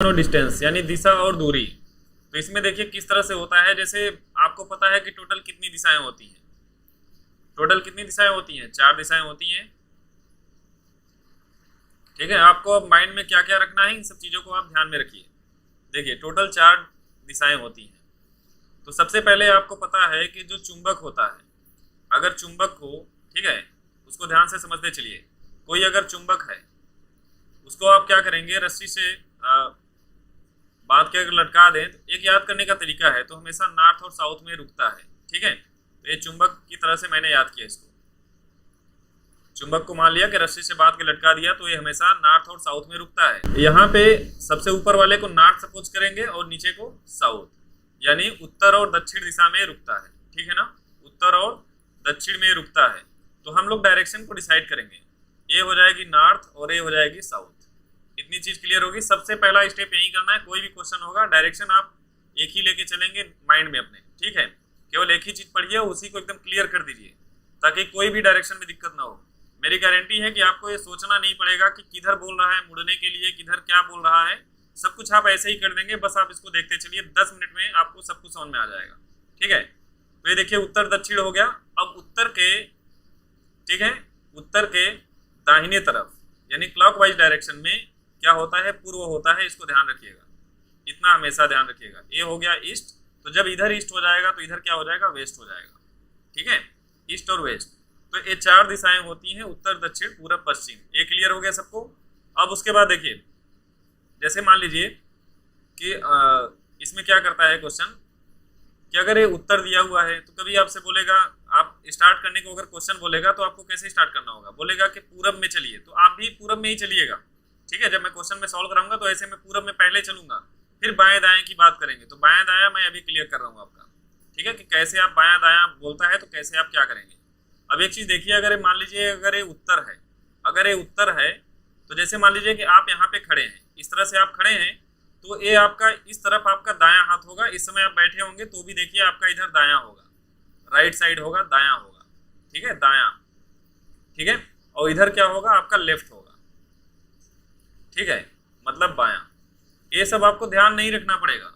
Distance यानी दिशा और दूरी। तो इसमें देखिए किस तरह से होता है। जैसे आपको पता है कि टोटल कितनी दिशाएं होती हैं, टोटल कितनी दिशाएं होती हैं, 4 दिशाएं होती हैं। ठीक है, आपको अब माइंड में क्या क्या रखना है, इन सब चीज़ों को आप ध्यान में रखिए। देखिए टोटल 4 दिशाएं होती हैं। तो सबसे पहले आपको पता है कि जो चुंबक होता है, अगर चुंबक हो, ठीक है, उसको ध्यान से समझते चलिए। कोई अगर चुंबक है, उसको आप क्या करेंगे, रस्सी से बांध के अगर लटका दें तो एक याद करने का तरीका है, तो हमेशा नॉर्थ और साउथ में रुकता है। ठीक है, तो ये चुंबक की तरह से मैंने याद किया इसको। चुंबक को मान लिया कि रस्सी से बांध के लटका दिया, तो ये हमेशा नॉर्थ और साउथ में रुकता है। यहाँ पे सबसे ऊपर वाले को नॉर्थ सपोज करेंगे और नीचे को साउथ, यानी उत्तर और दक्षिण दिशा में रुकता है। ठीक है ना, उत्तर और दक्षिण में रुकता है। तो हम लोग डायरेक्शन को डिसाइड करेंगे, ये हो जाएगी नॉर्थ और ये हो जाएगी साउथ। इतनी चीज क्लियर होगी। सबसे पहला स्टेप यही करना है। कोई भी क्वेश्चन होगा, डायरेक्शन आप एक ही लेके चलेंगे माइंड में अपने। ठीक है, केवल एक ही चीज पढ़िए, उसी को एकदम क्लियर कर दीजिए, ताकि कोई भी डायरेक्शन में दिक्कत ना हो। मेरी गारंटी है कि आपको ये सोचना नहीं पड़ेगा कि किधर बोल रहा है मुड़ने के लिए, किधर क्या बोल रहा है। सब कुछ आप ऐसे ही कर देंगे, बस आप इसको देखते चलिए, 10 मिनट में आपको सब कुछ समझ में आ जाएगा। ठीक है, तो ये देखिए उत्तर दक्षिण हो गया। अब उत्तर के, ठीक है, उत्तर के दाहिने तरफ यानी क्लॉकवाइज डायरेक्शन में क्या होता है, पूर्व होता है। इसको ध्यान रखिएगा, इतना हमेशा ध्यान रखिएगा। ये हो गया ईस्ट, तो जब इधर ईस्ट हो जाएगा तो इधर क्या हो जाएगा, वेस्ट हो जाएगा। ठीक है, ईस्ट और वेस्ट। तो ये 4 दिशाएं होती हैं, उत्तर दक्षिण पूरब पश्चिम। ये क्लियर हो गया सबको। अब उसके बाद देखिए, जैसे मान लीजिए कि इसमें क्या करता है क्वेश्चन, कि अगर ये उत्तर दिया हुआ है तो कभी आपसे बोलेगा, आप स्टार्ट करने को अगर क्वेश्चन बोलेगा तो आपको कैसे स्टार्ट करना होगा, बोलेगा कि पूरब में चलिए, तो आप भी पूरब में ही चलिएगा। ठीक है, जब मैं क्वेश्चन में सॉल्व कराऊंगा तो ऐसे मैं पूरब में पहले चलूंगा, फिर बाएं दाएं की बात करेंगे। तो बाएं दायां मैं अभी क्लियर कर रहा हूँ आपका। ठीक है, कि कैसे आप बायां दायां बोलता है तो कैसे आप क्या करेंगे। अब एक चीज देखिए, अगर मान लीजिए अगर ये उत्तर है, अगर ये उत्तर है तो जैसे मान लीजिए कि आप यहाँ पे खड़े हैं, इस तरह से आप खड़े हैं, तो ये आपका इस तरफ आपका दायां हाथ होगा। इस समय आप बैठे होंगे तो भी देखिए आपका इधर दायां होगा, राइट साइड होगा, दायां होगा। ठीक है, दायां। ठीक है, और इधर क्या होगा, आपका लेफ्ट होगा। ठीक है, मतलब बायां। ये सब आपको ध्यान नहीं रखना पड़ेगा,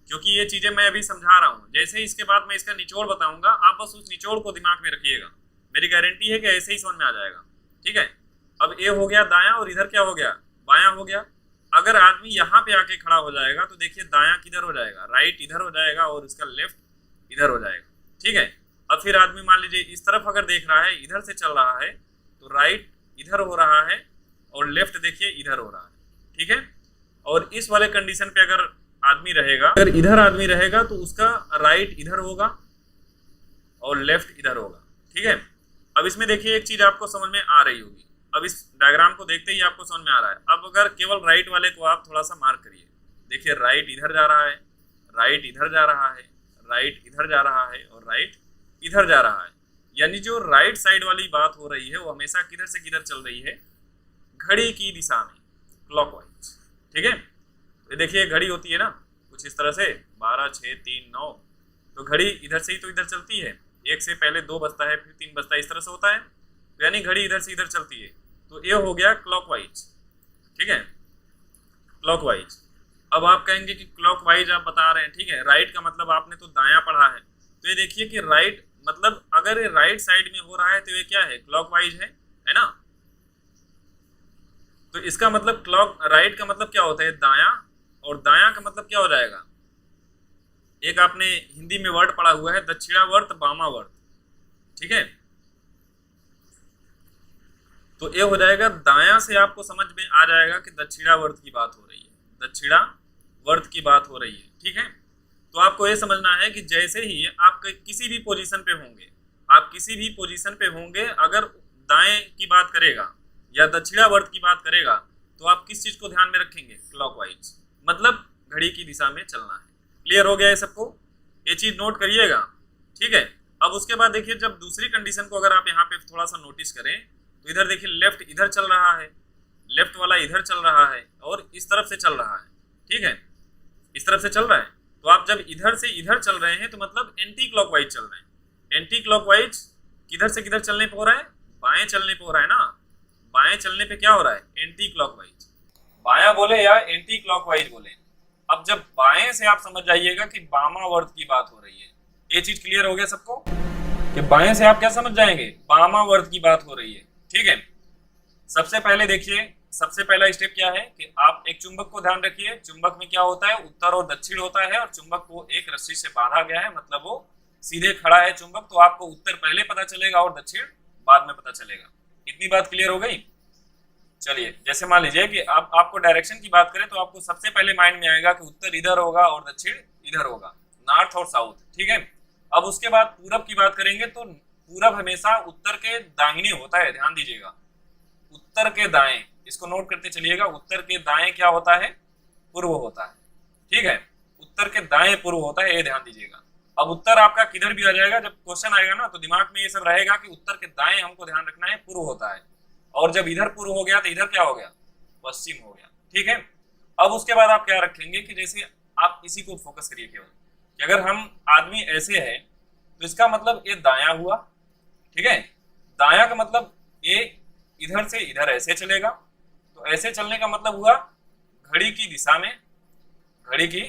क्योंकि ये चीजें मैं अभी समझा रहा हूँ। जैसे ही इसके बाद मैं इसका निचोड़ बताऊंगा, आप बस उस निचोड़ को दिमाग में रखिएगा। मेरी गारंटी है कि ऐसे ही समझ में आ जाएगा। ठीक है, अब ये हो गया दायां और इधर क्या हो गया, बायां हो गया। अगर आदमी यहाँ पे आके खड़ा हो जाएगा तो देखिए दायां किधर हो जाएगा, राइट इधर हो जाएगा और इसका लेफ्ट इधर हो जाएगा। ठीक है, अब फिर आदमी मान लीजिए इस तरफ अगर देख रहा है, इधर से चल रहा है, तो राइट इधर हो रहा है और लेफ्ट देखिए इधर हो रहा है। ठीक है, और इस वाले कंडीशन पे अगर आदमी रहेगा, अगर इधर आदमी रहेगा तो उसका राइट इधर होगा और लेफ्ट इधर होगा। ठीक है, अब इसमें देखिए एक चीज आपको समझ में आ रही होगी। अब इस डायग्राम को देखते ही आपको समझ में आ रहा है। अब अगर केवल राइट वाले को आप थोड़ा सा मार्क करिए, देखिए राइट इधर जा रहा है, राइट इधर जा रहा है, राइट इधर जा रहा है और राइट इधर जा रहा है। यानी जो राइट साइड वाली बात हो रही है वो हमेशा किधर से किधर चल रही है, घड़ी की दिशा में, क्लॉकवाइज। ठीक है, ये देखिए घड़ी होती है ना कुछ इस तरह से, 12, 6, 3, 9, तो घड़ी इधर से ही तो इधर चलती है। एक से पहले 2 बजता है, फिर 3 बजता है, इस तरह से होता है। तो यानी घड़ी इधर से इधर चलती है, तो ये हो गया क्लॉकवाइज। ठीक है, क्लॉकवाइज। अब आप कहेंगे कि क्लॉकवाइज आप बता रहे हैं, ठीक है, राइट का मतलब आपने तो दायां पढ़ा है। तो ये देखिए कि राइट मतलब अगर ये राइट साइड में हो रहा है तो ये क्या है, क्लॉकवाइज है ना। तो इसका मतलब क्लॉक राइट का मतलब क्या होता है, दायां, और दायां का मतलब क्या हो जाएगा, एक आपने हिंदी में वर्ड पढ़ा हुआ है दक्षिणावर्त वामावर्त। ठीक है, तो ये हो जाएगा दायां से आपको समझ में आ जाएगा कि दक्षिणावर्त की बात हो रही है, दक्षिणावर्त की बात हो रही है। ठीक है, तो आपको ये समझना है कि जैसे ही आप किसी भी पोजीशन पे होंगे, आप किसी भी पोजीशन पे होंगे, अगर दाएं की बात करेगा या दक्षिणावर्त की बात करेगा तो आप किस चीज को ध्यान में रखेंगे, क्लॉकवाइज, मतलब घड़ी की दिशा में चलना है। क्लियर हो गया है सबको, ये चीज नोट करिएगा। ठीक है, अब उसके बाद देखिए जब दूसरी कंडीशन को अगर आप यहाँ पे थोड़ा सा नोटिस करें तो इधर देखिए लेफ्ट इधर चल रहा है, लेफ्ट वाला इधर चल रहा है और इस तरफ से चल रहा है। ठीक है, इस तरफ से चल रहा है, तो आप जब इधर से इधर चल रहे हैं तो मतलब एंटी क्लॉकवाइज चल रहे हैं। एंटी क्लॉकवाइज किधर से किधर चलने पे हो रहा है, बाएं चलने पे हो रहा है ना। बाएं चलने पे क्या हो रहा है, एंटी क्लॉकवाइज। बायां बोले या एंटी क्लॉकवाइज बोले। अब जब बाएं से आप समझ जाइएगा कि वामावर्त की बात हो रही है। ये चीज क्लियर हो गया सबको कि बाएं से आप क्या समझ जाएंगे, वामावर्त की बात हो रही है। ठीक है, सबसे पहले देखिए, सबसे पहला स्टेप क्या है कि आप एक चुंबक को ध्यान रखिए। चुंबक में क्या होता है, उत्तर और दक्षिण होता है, और चुंबक को एक रस्सी से बांधा गया है, मतलब वो सीधे खड़ा है चुंबक, तो आपको उत्तर पहले पता चलेगा और दक्षिण बाद में पता चलेगा। इतनी बात क्लियर हो गई। चलिए, जैसे मान लीजिए कि आप आपको डायरेक्शन की बात करें तो आपको सबसे पहले माइंड में आएगा कि उत्तर इधर होगा और दक्षिण इधर होगा, नॉर्थ और साउथ। ठीक है, अब उसके बाद पूरब की बात करेंगे तो पूरब हमेशा उत्तर के दाहिने होता है, ध्यान दीजिएगा, उत्तर के दाएं, इसको नोट करते चलिएगा। उत्तर के दाएं क्या होता है, पूर्व होता है। ठीक है, उत्तर के दाएं पूर्व होता है, ये ध्यान दीजिएगा। अब उत्तर आपका किधर भी आ जाएगा, जब क्वेश्चन आएगा ना तो दिमाग में ये सब रहेगा कि उत्तर के दाएं हमको ध्यान रखना है, पूर्व होता है, और जब इधर पूर्व हो गया तो इधर क्या हो गया, पश्चिम हो गया। ठीक है, अब उसके बाद आप क्या रखेंगे कि जैसे आप इसी को फोकस करिए केवल कि अगर हम आदमी ऐसे है तो इसका मतलब ये दाया हुआ। ठीक है, दाया का मतलब ये इधर से इधर ऐसे चलेगा, तो ऐसे चलने का मतलब हुआ घड़ी की दिशा में, घड़ी की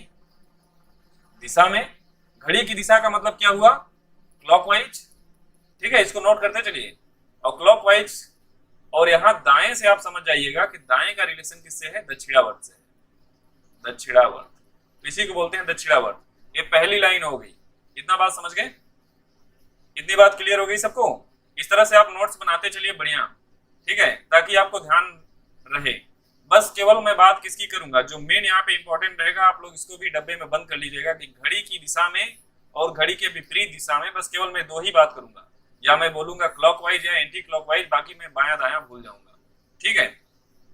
दिशा में, घड़ी की दिशा का मतलब क्या हुआ, क्लॉकवाइज। ठीक है, इसको नोट करते चलिए, और क्लॉकवाइज, और यहां दाएं से आप समझ जाइएगा कि दाएं का रिलेशन किससे है, दक्षिणावर्त से, दक्षिणावर्त, तो इसी को बोलते हैं दक्षिणावर्त। ये पहली लाइन हो गई। इतना बात समझ गए, इतनी बात क्लियर हो गई सबको। इस तरह से आप नोट्स बनाते चलिए, बढ़िया। ठीक है, ताकि आपको ध्यान रहे। बस केवल मैं बात किसकी करूंगा, जो मेन यहाँ पे इंपॉर्टेंट रहेगा, आप लोग इसको भी डब्बे में बंद कर लीजिएगा कि घड़ी की दिशा में और घड़ी के विपरीत दिशा में, बस केवल मैं दो ही बात करूंगा, या मैं बोलूंगा क्लॉकवाइज या एंटी क्लॉकवाइज, बाकी मैं बायां दायां भूल जाऊंगा। ठीक है,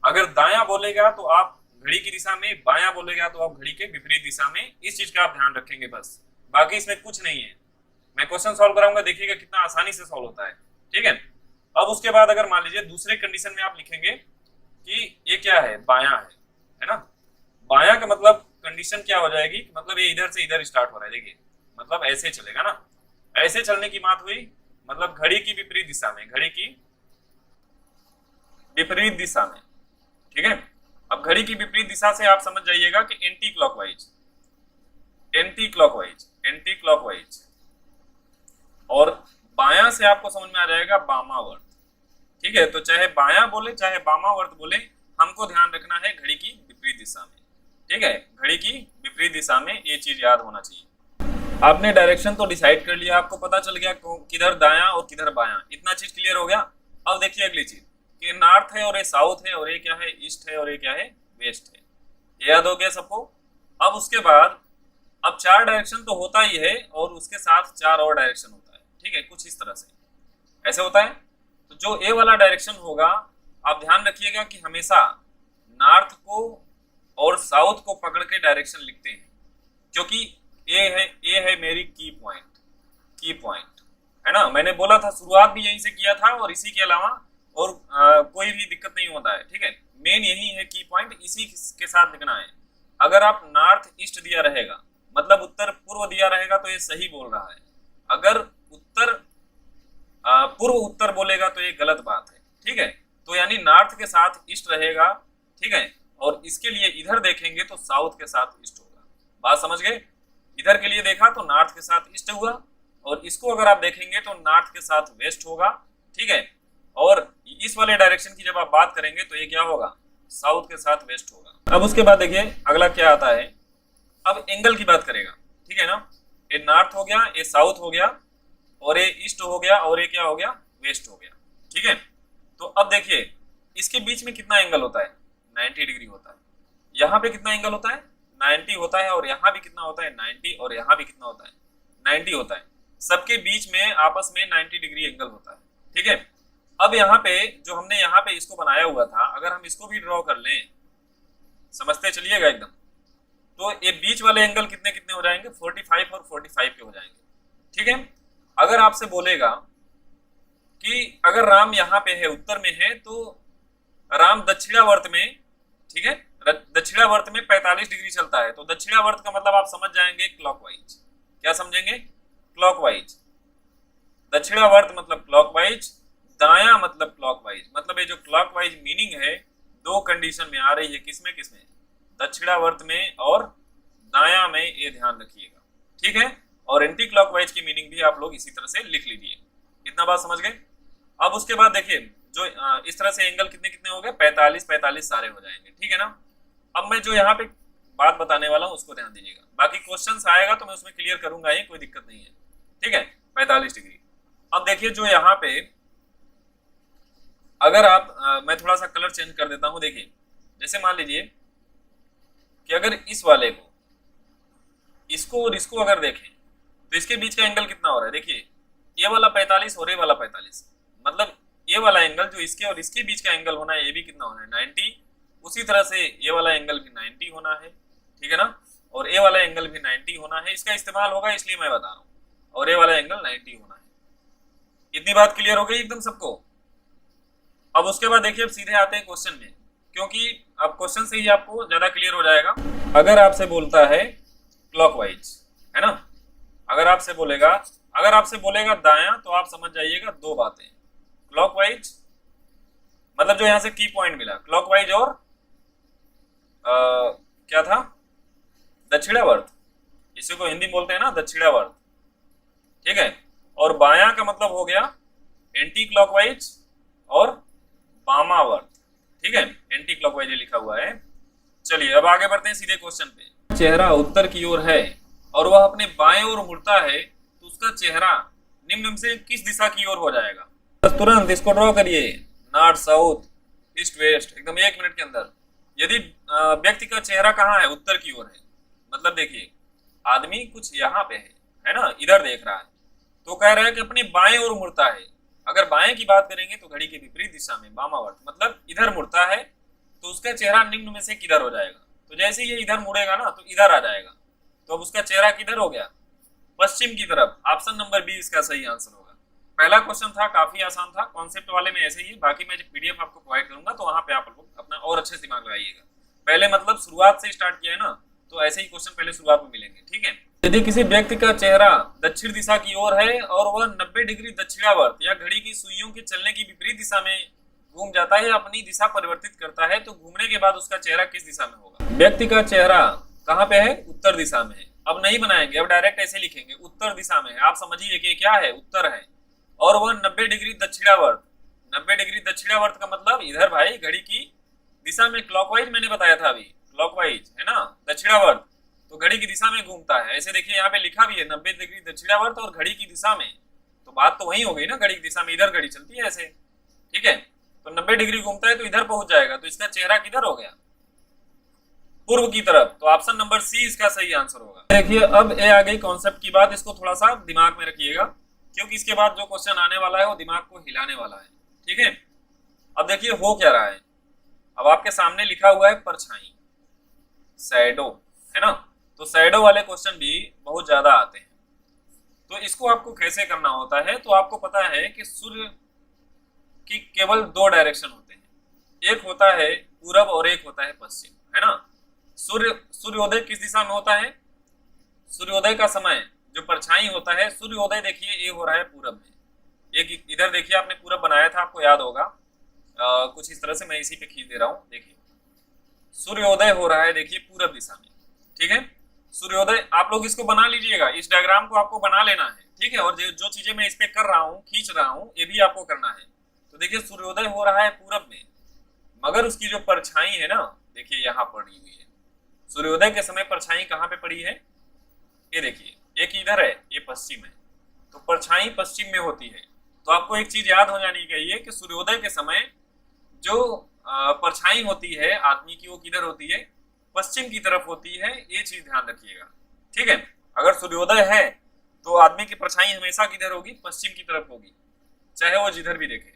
अगर दायां बोलेगा तो आप घड़ी की दिशा में, बायां बोलेगा तो आप घड़ी के विपरीत दिशा में, इस चीज का आप ध्यान रखेंगे बस, बाकी इसमें कुछ नहीं है। मैं क्वेश्चन सॉल्व कराऊंगा, देखिएगा कितना आसानी से सॉल्व होता है। ठीक है, अब उसके बाद अगर मान लीजिए दूसरे कंडीशन में आप लिखेंगे कि ये क्या है, बायां है ना, बायां का मतलब कंडीशन क्या हो जाएगी, मतलब ये इधर से इधर स्टार्ट हो रहा है, देखिए मतलब ऐसे चलेगा ना, ऐसे चलने की बात हुई, मतलब घड़ी की विपरीत दिशा में, घड़ी की विपरीत दिशा में। ठीक है, अब घड़ी की विपरीत दिशा से आप समझ जाइएगा कि anti clockwise, anti clockwise, anti clockwise, और बायां से आपको समझ में आ जाएगा वामावर्त। ठीक है, तो चाहे बायां बोले चाहे वामावर्त बोले, हमको ध्यान रखना है घड़ी की विपरीत दिशा में। ठीक है, घड़ी की विपरीत दिशा में, ये चीज याद होना चाहिए। आपने डायरेक्शन तो डिसाइड कर लिया, आपको पता चल गया किधर दायां और किधर बायां, इतना चीज क्लियर हो गया। अब देखिए अगली चीज कि नॉर्थ है और ये साउथ है, और ये क्या है, ईस्ट है, और ये क्या है, वेस्ट है। ये याद हो गया सबको। अब उसके बाद अब चार डायरेक्शन तो होता ही है, और उसके साथ चार और डायरेक्शन होता है। ठीक है, कुछ इस तरह से ऐसे होता है। तो जो ए वाला डायरेक्शन होगा, आप ध्यान रखिएगा कि हमेशा नॉर्थ को और साउथ को पकड़ के डायरेक्शन लिखते हैं, क्योंकि ए है मेरी की पॉइंट, की पॉइंट है ना। मैंने बोला था शुरुआत भी यहीं से किया था, और इसी के अलावा और कोई भी दिक्कत नहीं होता है। ठीक है, मेन यही है की पॉइंट, इसी के साथ लिखना है। अगर आप नॉर्थ ईस्ट दिया रहेगा, मतलब उत्तर पूर्व दिया रहेगा, तो ये सही बोल रहा है। अगर उत्तर पूर्व उत्तर बोलेगा तो ये गलत बात है। ठीक है, तो यानी नॉर्थ के साथ ईस्ट रहेगा। ठीक है, और इसके लिए इधर देखेंगे तो साउथ के साथ ईस्ट होगा। बात समझ गए, इधर के लिए देखा तो नॉर्थ के साथ ईस्ट हुआ, और इसको अगर आप देखेंगे तो नॉर्थ के साथ वेस्ट होगा। ठीक है, और इस वाले डायरेक्शन की जब आप बात करेंगे तो ये क्या होगा, साउथ के साथ वेस्ट होगा। अब उसके बाद देखिए अगला क्या आता है, अब एंगल की बात करेगा। ठीक है ना, ये नॉर्थ हो गया, ये साउथ हो गया, और ये ईस्ट हो गया, और ये क्या हो गया, वेस्ट हो गया। ठीक है, तो अब देखिए इसके बीच में कितना एंगल होता है, 90 डिग्री होता है। यहाँ पे कितना एंगल होता है, 90 होता है, और यहाँ भी कितना होता है, 90, और यहाँ भी कितना होता है, 90 होता है। सबके बीच में आपस में 90 डिग्री एंगल होता है। ठीक है, अब यहाँ पे जो हमने यहाँ पे इसको बनाया हुआ था, अगर हम इसको भी ड्रॉ कर लें, समझते चलिएगा एकदम, तो ये बीच वाले एंगल कितने कितने हो जाएंगे, 45 और 45 के हो जाएंगे। ठीक है, अगर आपसे बोलेगा कि अगर राम यहाँ पे है, उत्तर में है, तो राम दक्षिणावर्त में, ठीक है, दक्षिणावर्त में 45 डिग्री चलता है, तो दक्षिणावर्त का मतलब आप समझ जाएंगे क्लॉकवाइज। क्या समझेंगे, क्लॉकवाइज। दक्षिणावर्त मतलब क्लॉकवाइज, दायां मतलब क्लॉकवाइज। मतलब ये जो क्लॉकवाइज मीनिंग है, दो कंडीशन में आ रही है, किसमें किसमें, दक्षिणावर्त में और दाया में, ये ध्यान रखिएगा, ठीक है। और एंटी क्लॉकवाइज की मीनिंग भी आप लोग इसी तरह से लिख लीजिए। इतना बात समझ गए। अब उसके बाद देखिए जो इस तरह से एंगल कितने कितने हो गए, 45 45 सारे हो जाएंगे, ठीक है ना। अब मैं जो यहाँ पे बात बताने वाला हूँ उसको ध्यान दीजिएगा, बाकी क्वेश्चंस आएगा तो मैं उसमें क्लियर करूंगा ही, कोई दिक्कत नहीं है, ठीक है। 45 डिग्री। अब देखिए जो यहाँ पे अगर आप मैं थोड़ा सा कलर चेंज कर देता हूँ, देखिए जैसे मान लीजिए कि अगर इस वाले को, इसको और इसको अगर देखें तो इसके बीच का एंगल कितना हो रहा है, देखिए ये वाला 45 और ये वाला 45, मतलब ये वाला एंगल जो इसके और इसके बीच का एंगल होना है, ये भी कितना होना है, 90। उसी तरह से ये वाला एंगल भी 90 होना है, ठीक है ना, और ये वाला एंगल भी 90 होना है, इसका इस्तेमाल होगा इसलिए मैं बता रहा हूँ, और ये वाला एंगल 90 होना है। इतनी बात क्लियर हो गई एकदम सबको। अब उसके बाद देखिए अब सीधे आते हैं क्वेश्चन में, क्योंकि अब क्वेश्चन से ही आपको ज्यादा क्लियर हो जाएगा। अगर आपसे बोलता है क्लॉकवाइज, है ना, अगर आपसे बोलेगा दायां, तो आप समझ जाइएगा दो बातें, क्लॉकवाइज मतलब जो यहां से की पॉइंट मिला, क्लॉकवाइज और क्या था, दक्षिणावर्त, इसी को हिंदी में बोलते हैं ना दक्षिणावर्त, ठीक है। और बायां का मतलब हो गया एंटी क्लॉकवाइज और वामावर्त, ठीक है, एंटी क्लॉकवाइज लिखा हुआ है। चलिए अब आगे बढ़ते हैं सीधे क्वेश्चन पे। चेहरा उत्तर की ओर है और वह अपने बाएं ओर मुड़ता है, तो उसका चेहरा निम्न से किस दिशा की ओर हो जाएगा। बस तुरंत इसको ड्रॉ करिए, नॉर्थ साउथ ईस्ट वेस्ट, एकदम 1 मिनट के अंदर। यदि व्यक्ति का चेहरा कहाँ है, उत्तर की ओर है, मतलब देखिए आदमी कुछ यहाँ पे है ना, इधर देख रहा है, तो कह रहा है कि अपने बाएं ओर मुड़ता है। अगर बाएं की बात करेंगे तो घड़ी के विपरीत दिशा में, वामावर्त, मतलब इधर मुड़ता है, तो उसका चेहरा निम्न में से किधर हो जाएगा। तो जैसे ये इधर मुड़ेगा ना तो इधर आ जाएगा, तो अब उसका चेहरा किधर हो गया, पश्चिम की तरफ। ऑप्शन नंबर बी इसका सही आंसर होगा। पहला क्वेश्चन था, काफी आसान था, कॉन्सेप्ट वाले में ऐसे ही, बाकी मैं पीडीएफ आपको प्रोवाइड करूंगा तो वहां पे आप लोग अपना और अच्छे से दिमाग लगाइएगा। पहले मतलब शुरुआत से स्टार्ट किया है ना, तो ऐसे ही क्वेश्चन पहले शुरुआत में मिलेंगे, ठीक है। यदि किसी व्यक्ति का चेहरा दक्षिण दिशा की ओर है और वह 90 डिग्री दक्षिणावर्त या घड़ी की सुइयों के चलने की विपरीत दिशा में घूम जाता है या अपनी दिशा परिवर्तित करता है, तो घूमने के बाद उसका चेहरा किस दिशा में होगा। व्यक्ति का चेहरा कहाँ पे है, उत्तर दिशा में है। अब नहीं बनाएंगे, अब डायरेक्ट ऐसे लिखेंगे, उत्तर दिशा में है। आप समझिए कि क्या है, उत्तर है, और वह 90 डिग्री दक्षिणावर्त। 90 डिग्री दक्षिणावर्त का मतलब इधर भाई घड़ी की दिशा में, क्लॉकवाइज मैंने बताया था अभी, क्लॉकवाइज है ना, दक्षिणावर्त तो घड़ी की दिशा में घूमता है। ऐसे देखिए यहाँ पे लिखा भी है 90 डिग्री दक्षिणावर्त और घड़ी की दिशा में, तो बात तो वही हो गई ना, घड़ी की दिशा में, इधर घड़ी चलती है ऐसे, ठीक है। तो 90 डिग्री घूमता है तो इधर पहुंच जाएगा, तो इसका चेहरा किधर हो गया, पूर्व की तरफ। तो ऑप्शन नंबर सी इसका सही आंसर होगा। देखिए अब ये आ गई कॉन्सेप्ट की बात, इसको थोड़ा सा दिमाग में रखिएगा, क्योंकि इसके बाद जो क्वेश्चन आने वाला है वो दिमाग को हिलाने वाला है, ठीक है। अब देखिए हो क्या रहा है, अब आपके सामने लिखा हुआ है परछाई, शैडो, है ना, तो शैडो वाले क्वेश्चन भी बहुत ज्यादा आते हैं। तो इसको आपको कैसे करना होता है, तो आपको पता है कि सूर्य की केवल 2 डायरेक्शन होते हैं, एक होता है पूरब और एक होता है पश्चिम, है ना। सूर्योदय किस दिशा में होता है, सूर्योदय का समय जो परछाई होता है, सूर्योदय देखिए ये हो रहा है पूरब में, एक इधर देखिए आपने पूरब बनाया था, आपको याद होगा, कुछ इस तरह से मैं इसी पे खींच दे रहा हूँ। देखिए सूर्योदय हो रहा है देखिए पूरब दिशा में, ठीक है। सूर्योदय आप लोग इसको बना लीजिएगा, इस डायग्राम को आपको बना लेना है, ठीक है। और जो चीजें मैं इस पे कर रहा हूँ, खींच रहा हूँ, ये भी आपको करना है। तो देखिए सूर्योदय हो रहा है पूरब में, मगर उसकी जो परछाई है ना, देखिए यहाँ पड़ी हुई है। सूर्योदय के समय परछाई कहाँ पे पड़ी है, ये देखिए, एक इधर है, ये पश्चिम है, तो परछाई पश्चिम में होती है। तो आपको एक चीज याद हो जानी चाहिए कि सूर्योदय के समय जो परछाई होती है आदमी की, वो किधर होती है, पश्चिम की तरफ होती है, ये चीज ध्यान रखिएगा, ठीक है। अगर सूर्योदय है तो आदमी की परछाई हमेशा किधर होगी, पश्चिम की तरफ होगी, चाहे वो जिधर भी देखे,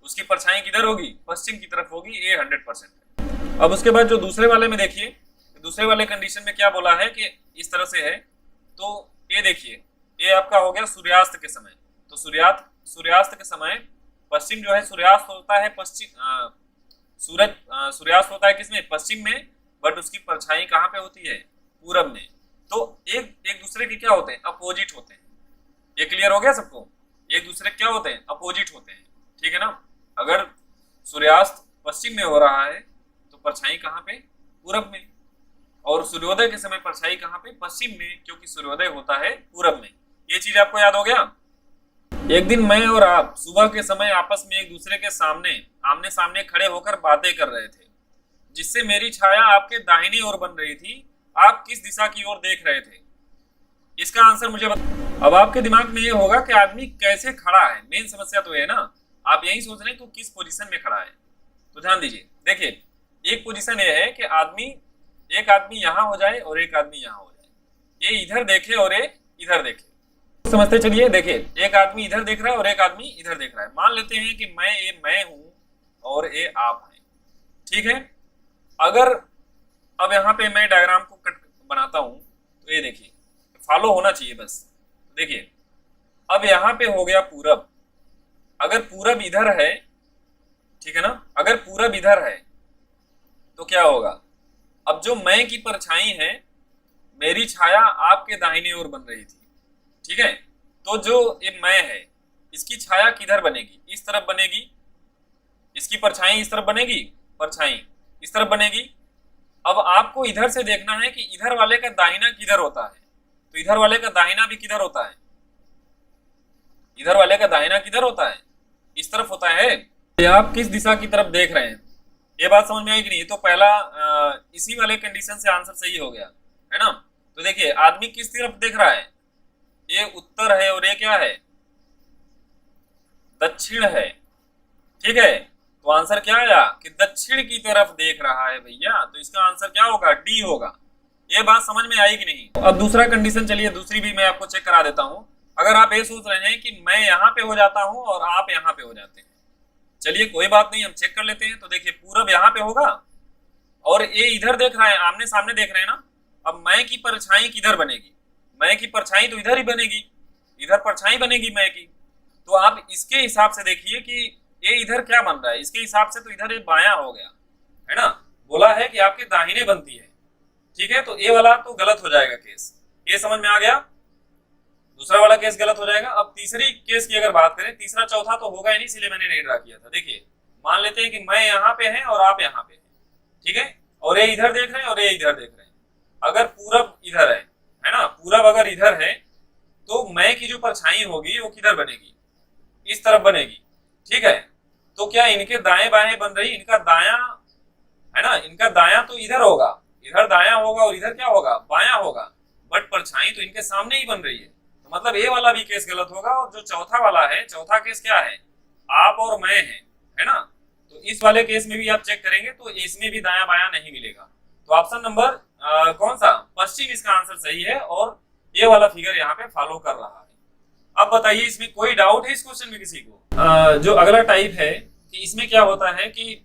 उसकी परछाई किधर होगी, पश्चिम की तरफ होगी, ये 100% है। अब उसके बाद जो दूसरे वाले में देखिए, दूसरे वाले कंडीशन में क्या बोला है कि इस तरह से है, तो ये देखिए ये आपका हो गया सूर्यास्त के समय। तो सूर्यास्त के समय पश्चिम जो है, सूर्यास्त होता है पश्चिम, सूरज सूर्यास्त होता है किसमें, पश्चिम में, बट उसकी परछाई कहाँ पे होती है, पूरब में। तो एक दूसरे के क्या होते हैं, अपोजिट होते हैं। ये क्लियर हो गया सबको, एक दूसरे क्या होते हैं, अपोजिट होते हैं, ठीक है ना। अगर सूर्यास्त पश्चिम में हो रहा है परछाई कहाँ पे, पूरब में, और सूर्योदय के समय परछाई कहाँ पे, पश्चिम में, क्योंकि सूर्योदय होता है पूरब में। ये चीज आपको याद हो गया। एक दिन मैं और आप सुबह के समय आपस में एक दूसरे के सामने आमने सामने खड़े होकर बातें कर रहे थे, जिससे मेरी छाया आपके दाहिनी ओर बन रही थी। आप किस दिशा की ओर देख रहे थे? इसका आंसर मुझे अब आपके दिमाग में ये होगा कि आदमी कैसे खड़ा है। मेन समस्या तो ये है ना, आप यही सोच रहे हैं कि किस पोजीशन में खड़ा है। तो ध्यान दीजिए, देखिए एक पोजीशन ये है कि एक आदमी यहां हो जाए और एक आदमी यहां हो जाए, ये इधर देखे और ये इधर देखे। समझते चलिए, देखिए एक आदमी इधर देख रहा है और एक आदमी इधर देख रहा है। मान लेते हैं कि मैं हूं और ये आप हैं, ठीक है। अगर अब यहाँ पे मैं डायग्राम को कट बनाता हूं तो ये देखिए, फॉलो होना चाहिए बस। देखिए अब यहाँ पे हो गया पूरब। अगर पूरब इधर है, ठीक है ना, अगर पूरब इधर है तो क्या होगा? अब जो मैं की परछाई है, मेरी छाया आपके दाहिनी ओर बन रही थी, ठीक है। तो जो ये मैं है, इसकी छाया किधर बनेगी? इस तरफ बनेगी। इसकी परछाई इस तरफ बनेगी, परछाई इस तरफ बनेगी। अब आपको इधर से देखना है कि इधर वाले का दाहिना किधर होता है। तो इधर वाले का दाहिना भी किधर होता है? इधर वाले का दाहिना किधर होता है? इस तरफ होता है। ये आप किस दिशा की तरफ देख रहे हैं? ये बात समझ में आई कि नहीं? तो पहला इसी वाले कंडीशन से आंसर सही हो गया, है ना। तो देखिए आदमी किस तरफ देख रहा है? ये उत्तर है और ये क्या है? दक्षिण है, ठीक है। तो आंसर क्या आया कि दक्षिण की तरफ देख रहा है भैया। तो इसका आंसर क्या होगा? डी होगा। ये बात समझ में आई कि नहीं? तो अब दूसरा कंडीशन, चलिए दूसरी भी मैं आपको चेक करा देता हूं। अगर आप ये सोच रहे हैं कि मैं यहाँ पे हो जाता हूं और आप यहाँ पे हो जाते हैं, चलिए कोई बात नहीं, हम चेक कर लेते हैं। तो देखिए पूरब यहाँ पे होगा और ये इधर देख रहा है, आमने सामने देख रहे हैं ना। अब मैं की परछाई किधर बनेगी? मैं की परछाई तो इधर ही बनेगी, इधर परछाई बनेगी मैं की। तो आप इसके हिसाब से देखिए कि ये इधर क्या बन रहा है। इसके हिसाब से तो इधर ये बायां हो गया, है ना। बोला है कि आपके दाहिने बनती है, ठीक है। तो ये वाला तो गलत हो जाएगा केस, ये समझ में आ गया। दूसरा वाला केस गलत हो जाएगा। अब तीसरी केस की अगर बात करें, तीसरा चौथा तो होगा ही नहीं, इसलिए मैंने नहीं ड्रा किया था। देखिए मान लेते हैं कि मैं यहाँ पे है और आप यहाँ पे हैं, ठीक है, और ये इधर देख रहे हैं और ये इधर देख रहे हैं। अगर पूरब इधर है ना, पूरब अगर इधर है तो मैं की जो परछाई होगी वो किधर बनेगी? इस तरफ बनेगी, ठीक है। तो क्या इनके दाएं बाएं बन रही? इनका दायां है ना, इनका दायां तो इधर होगा, इधर दायां होगा और इधर क्या होगा? बायां होगा। बट परछाई तो इनके सामने ही बन रही है, तो मतलब ये वाला भी केस गलत होगा। और जो चौथा वाला है, चौथा केस क्या है? आप और मैं है ना। तो इस वाले केस में भी आप चेक करेंगे तो इसमें भी दायां बायां नहीं मिलेगा। तो ऑप्शन नंबर कौन सा? पश्चिम, इसका आंसर सही है और ये वाला फिगर यहाँ पे फॉलो कर रहा है। अब बताइए इसमें कोई डाउट है इस क्वेश्चन में किसी को? जो अगला टाइप है कि इसमें क्या होता है कि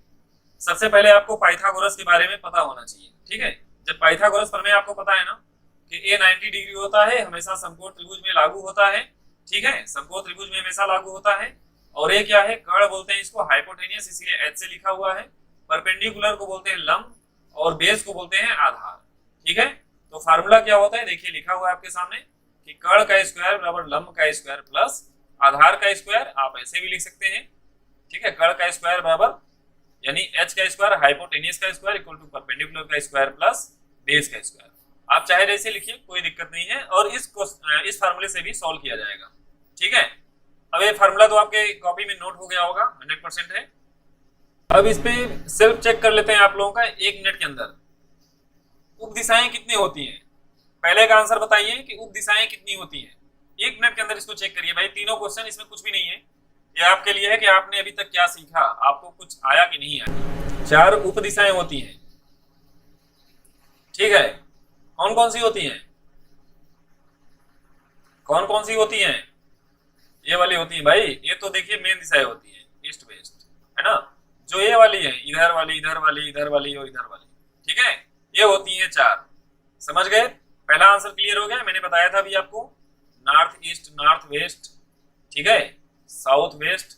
सबसे पहले आपको पाइथागोरस के बारे में पता होना चाहिए, ठीक है। जब पाइथागोरस प्रमेय आपको पता है ना कि a 90 डिग्री होता है, हमेशा समकोण त्रिभुज में लागू होता है, ठीक है, समकोण त्रिभुज में हमेशा लागू होता है। और ये क्या है? कर्ण बोलते हैं इसको, हाइपोटेनियस इसीलिए h से लिखा हुआ है। परपेंडिकुलर को बोलते हैं लंब और बेस को बोलते हैं आधार, ठीक है। तो फार्मूला क्या होता है? देखिए लिखा हुआ है आपके सामने कि कर्ण का स्क्वायर बराबर लंब का स्क्वायर प्लस आधार का स्क्वायर। आप ऐसे भी लिख सकते हैं, ठीक है। कर्ण का स्क्वायर बराबर यानी h का स्क्वायर हाइपोटेनियस का स्क्वायर इक्वल टू परपेंडिकुलर का स्क्वायर प्लस बेस का स्क्वायर। आप चाहे जैसे लिखिए, कोई दिक्कत नहीं है। और इस फार्मूले से भी सॉल्व किया जाएगा, ठीक है। अब ये फार्मूला तो आपके कॉपी में नोट हो गया होगा, 100% है। अब इस पे सेल्फ चेक कर लेते हैं आप लोगों का 1 मिनट के अंदर। उप दिशाएं कितनी होती हैं? पहले का आंसर बताइए कि उप दिशाएं कितनी होती हैं। 1 मिनट के अंदर इसको चेक करिए भाई। तीनों क्वेश्चन, इसमें कुछ भी नहीं है। ये आपके लिए है कि आपने अभी तक क्या सीखा, आपको कुछ आया कि नहीं आया। 4 उप दिशाएं होती हैं, ठीक है। कौन कौन सी होती हैं? कौन कौन सी होती हैं? ये वाली होती है भाई। ये तो देखिए मेन दिशाएं होती है, ईस्ट वेस्ट, है ना। जो ये वाली है, इधर वाली, इधर वाली, इधर वाली और इधर वाली, ठीक है, ये होती है 4। समझ गए? पहला आंसर क्लियर हो गया। मैंने बताया था अभी आपको, नॉर्थ ईस्ट, नॉर्थ वेस्ट, ठीक है, साउथ वेस्ट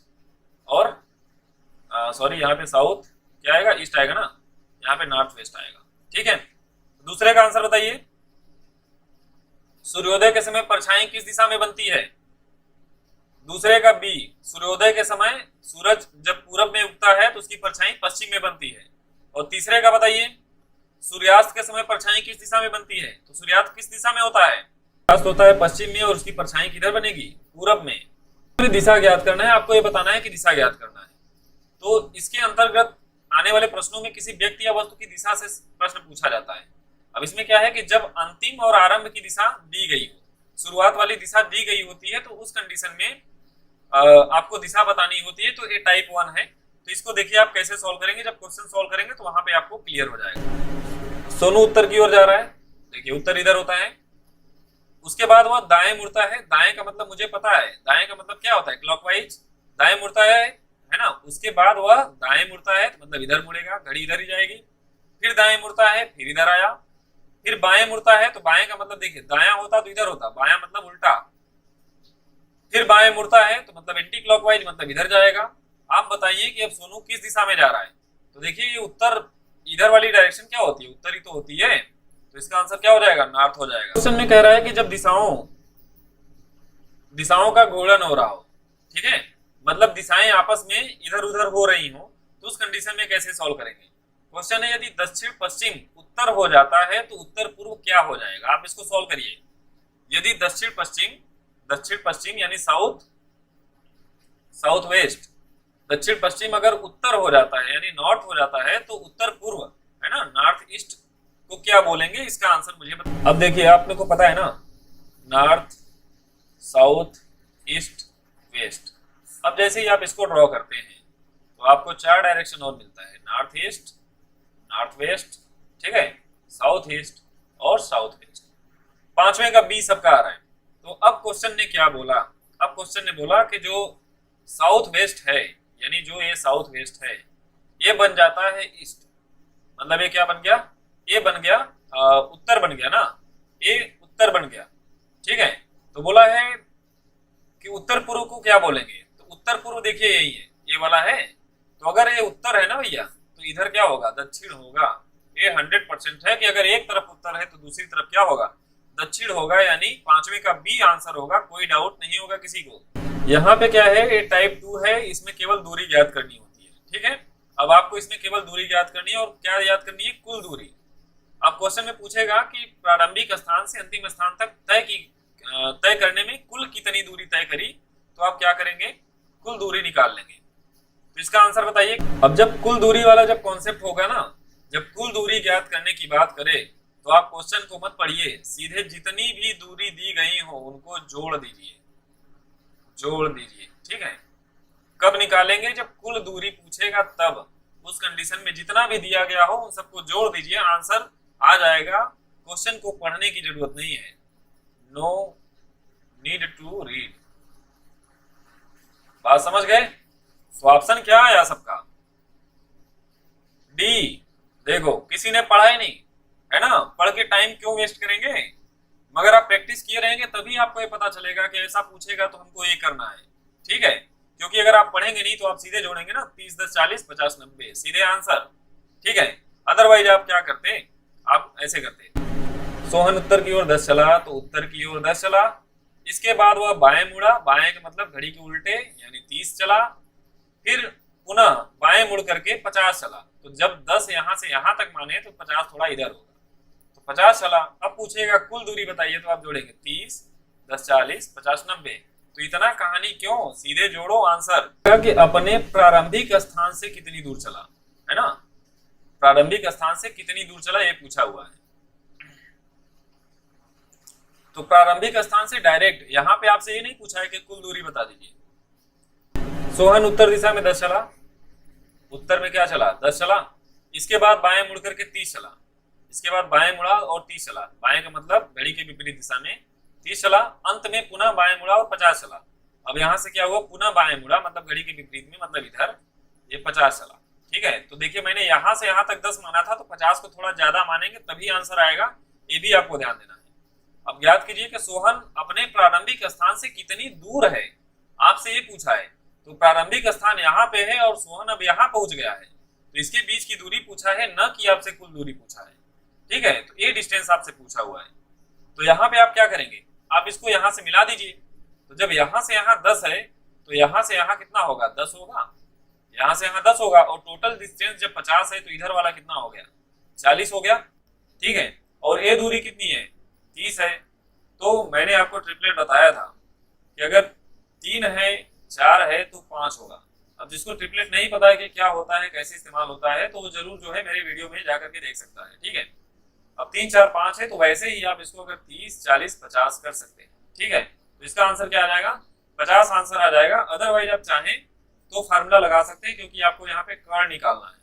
और सॉरी यहाँ पे साउथ क्या आएगा? ईस्ट आएगा ना, यहाँ पे नॉर्थ वेस्ट आएगा, ठीक है। दूसरे का आंसर बताइए। सूर्योदय के समय परछाई किस दिशा में बनती है? दूसरे का बी, सूर्योदय के समय सूरज जब पूरब में उगता है तो उसकी परछाई पश्चिम में बनती है। और तीसरे का बताइए, सूर्यास्त के समय परछाई किस दिशा में बनती है? तो सूर्यास्त किस दिशा में होता है? सूर्यास्त होता है पश्चिम में, और उसकी परछाई किधर बनेगी? पूरब में। दिशा ज्ञात करना है आपको, ये बताना है कि दिशा ज्ञात करना है। तो इसके अंतर्गत आने वाले प्रश्नों में किसी व्यक्ति या वस्तु की दिशा से प्रश्न पूछा जाता है। अब इसमें क्या है कि जब अंतिम और आरंभ की दिशा दी गई हो, शुरुआत वाली दिशा दी गई होती है, तो उस कंडीशन में आपको दिशा बतानी होती है। तो ये टाइप 1 है। तो इसको देखिए आप कैसे सॉल्व करेंगे, जब क्वेश्चन सॉल्व करेंगे तो वहां पे आपको क्लियर हो जाएगा। सोनू उत्तर की ओर जा रहा है, देखिए उत्तर इधर होता है। उसके बाद वह दाएं मुड़ता है। दाएं का मतलब मुझे पता है, दाएं का मतलब क्या होता है? क्लॉकवाइज। दाएं मुड़ता है ना। उसके बाद वह दाएं मुड़ता है तो मतलब इधर मुड़ेगा, घड़ी इधर ही जाएगी। फिर दाएं मुड़ता है, फिर इधर आया। फिर बाएं मुड़ता है, तो बाएं का मतलब देखिए दायां होता तो इधर होता, बायां मतलब उल्टा। फिर बाएं मुड़ता है तो मतलब एंटी क्लॉकवाइज, मतलब इधर जाएगा। आप बताइए कि अब सोनू किस दिशा में जा रहा है? तो देखिए ये उत्तर, इधर वाली डायरेक्शन क्या होती है? उत्तर ही तो होती है। तो इसका आंसर क्या हो जाएगा? नॉर्थ हो जाएगा। क्वेश्चन में कह रहा है कि जब दिशाओं का घूर्णन हो रहा हो, ठीक है, मतलब दिशाएं आपस में इधर उधर हो रही हो, तो उस कंडीशन में कैसे सॉल्व करेंगे? क्वेश्चन है यदि दक्षिण पश्चिम उत्तर हो जाता है तो उत्तर पूर्व क्या हो जाएगा? आप इसको सॉल्व करिए। यदि दक्षिण पश्चिम यानी साउथ वेस्ट, दक्षिण पश्चिम अगर उत्तर हो जाता है यानी नॉर्थ हो जाता है, तो उत्तर पूर्व है ना, नॉर्थ ईस्ट को क्या बोलेंगे? इसका आंसर मुझे बताइए। अब देखिए आपने को पता है ना, नॉर्थ, साउथ, ईस्ट, वेस्ट। अब जैसे ही आप इसको ड्रॉ करते हैं तो आपको 4 डायरेक्शन और मिलता है, नॉर्थ ईस्ट, नॉर्थ वेस्ट, ठीक है, साउथ ईस्ट और साउथ वेस्ट। पांचवें का बी सबका आ रहा है। तो अब क्वेश्चन ने क्या बोला? अब क्वेश्चन ने बोला कि जो साउथ वेस्ट है, यानी जो ये साउथ वेस्ट है, ये बन जाता है ईस्ट। मतलब ये क्या बन गया? ये बन गया उत्तर बन गया ना, ये उत्तर बन गया, ठीक है। तो बोला है कि उत्तर पूर्व को क्या बोलेंगे? तो उत्तर पूर्व देखिए यही है, ये वाला है। तो अगर ये उत्तर है ना भैया, तो इधर क्या होगा? दक्षिण होगा। ये 100% है कि अगर एक तरफ उत्तर है तो दूसरी तरफ क्या होगा? दक्षिण होगा। यानी पांचवें का बी आंसर होगा, कोई डाउट नहीं होगा किसी को। यहाँ पे क्या है? ये टाइप 2 है, इसमें केवल दूरी ज्ञात करनी होती है, ठीक है। अब आपको इसमें केवल दूरी ज्ञात करनी है, और क्या याद करनी है? कुल दूरी। अब क्वेश्चन में पूछेगा कि प्रारंभिक स्थान से अंतिम स्थान तक तय करने में कुल कितनी दूरी तय करी, तो आप क्या करेंगे? कुल दूरी निकाल लेंगे। तो इसका आंसर बताइए। अब जब कुल दूरी वाला जब कॉन्सेप्ट होगा ना, जब कुल दूरी ज्ञात करने की बात करें, तो आप क्वेश्चन को मत पढ़िए, सीधे जितनी भी दूरी दी गई हो उनको जोड़ दीजिए, ठीक है। कब निकालेंगे? जब कुल दूरी पूछेगा तब। उस कंडीशन में जितना भी दिया गया हो उन सबको जोड़ दीजिए, आंसर आ जाएगा। क्वेश्चन को पढ़ने की जरूरत नहीं है, नो नीड टू रीड। बात समझ गए? तो ऑप्शन क्या आया सबका? डी। देखो किसी ने पढ़ा ही नहीं है ना, पढ़ के टाइम क्यों वेस्ट करेंगे? मगर आप प्रैक्टिस किए रहेंगे तभी आपको ये पता चलेगा कि ऐसा पूछेगा तो हमको ये करना है, ठीक है। क्योंकि अगर आप पढ़ेंगे नहीं तो आप सीधे जोड़ेंगे ना, 30 10 40 50 90 सीधे आंसर, ठीक है। अदरवाइज आप क्या करते? आप ऐसे करते, सोहन उत्तर की ओर 10 चला तो उत्तर की ओर 10 चला। इसके बाद वह बाएं मुड़ा, बाएं का मतलब घड़ी के उल्टे यानी 30 चला। फिर पुनः बाएं मुड़ करके 50 चला। तो जब 10 यहां से यहां तक माने तो 50 थोड़ा इधर होगा, तो 50 चला। अब पूछेगा कुल दूरी बताइए, तो आप जोड़ेंगे 30 10 40 50 90। तो इतना कहानी क्यों? सीधे जोड़ो आंसर। कि अपने प्रारंभिक स्थान से कितनी दूर चला, है ना, प्रारंभिक स्थान से कितनी दूर चला ये पूछा हुआ है। तो प्रारंभिक स्थान से डायरेक्ट यहाँ पे आपसे ये नहीं पूछा है कि कुल दूरी बता दीजिए। सोहन उत्तर दिशा में 10 चला, उत्तर में क्या चला? 10 चला। इसके बाद बाएं मुड़ करके 30 चला। इसके बाद बाएं मुड़ा और 30 चला। बाएं का मतलब घड़ी के विपरीत दिशा में 30 चला। अंत में पुनः बाएं मुड़ा और 50 चला। अब यहाँ से क्या हुआ? पुनः बाएं मुड़ा, मतलब घड़ी के विपरीत में, मतलब इधर, ये 50 चला, ठीक है। तो देखिए मैंने यहाँ से यहाँ तक 10 माना था, तो 50 को थोड़ा ज्यादा मानेंगे तभी आंसर आएगा, ये भी आपको ध्यान देना है। अब याद कीजिए कि सोहन अपने प्रारंभिक स्थान से कितनी दूर है, आपसे ये पूछा है। तो प्रारंभिक स्थान यहाँ पे है और सोहन अब यहाँ पहुंच गया है, तो इसके बीच की दूरी पूछा है, न कि आपसे कुल दूरी पूछा है, ठीक है। तो ये डिस्टेंस आपसे पूछा हुआ है। तो यहाँ पे आप क्या करेंगे? आप इसको यहाँ से मिला दीजिए। तो जब यहाँ से यहाँ 10 है तो यहाँ से यहाँ कितना होगा? 10 होगा। यहाँ से यहाँ 10 होगा, और टोटल डिस्टेंस जब 50 है तो इधर वाला कितना हो गया, 40 हो गया। ठीक है, और ये दूरी कितनी है, 30 है। तो मैंने आपको ट्रिपलेट बताया था कि अगर 3 है 4 है तो 5 होगा। अब जिसको ट्रिपलेट नहीं पता है कि क्या होता है, कैसे इस्तेमाल होता है, तो वो जरूर जो है मेरे वीडियो में जाकर के देख सकता है। ठीक है, अब 3 4 5 है, तो वैसे ही आप इसको अगर 30 40 50 कर सकते हैं। ठीक है, तो इसका आंसर क्या आ जाएगा, 50 आंसर आ जाएगा। अदरवाइज आप चाहें तो फार्मूला लगा सकते हैं, क्योंकि आपको यहाँ पे कर्ण निकालना है।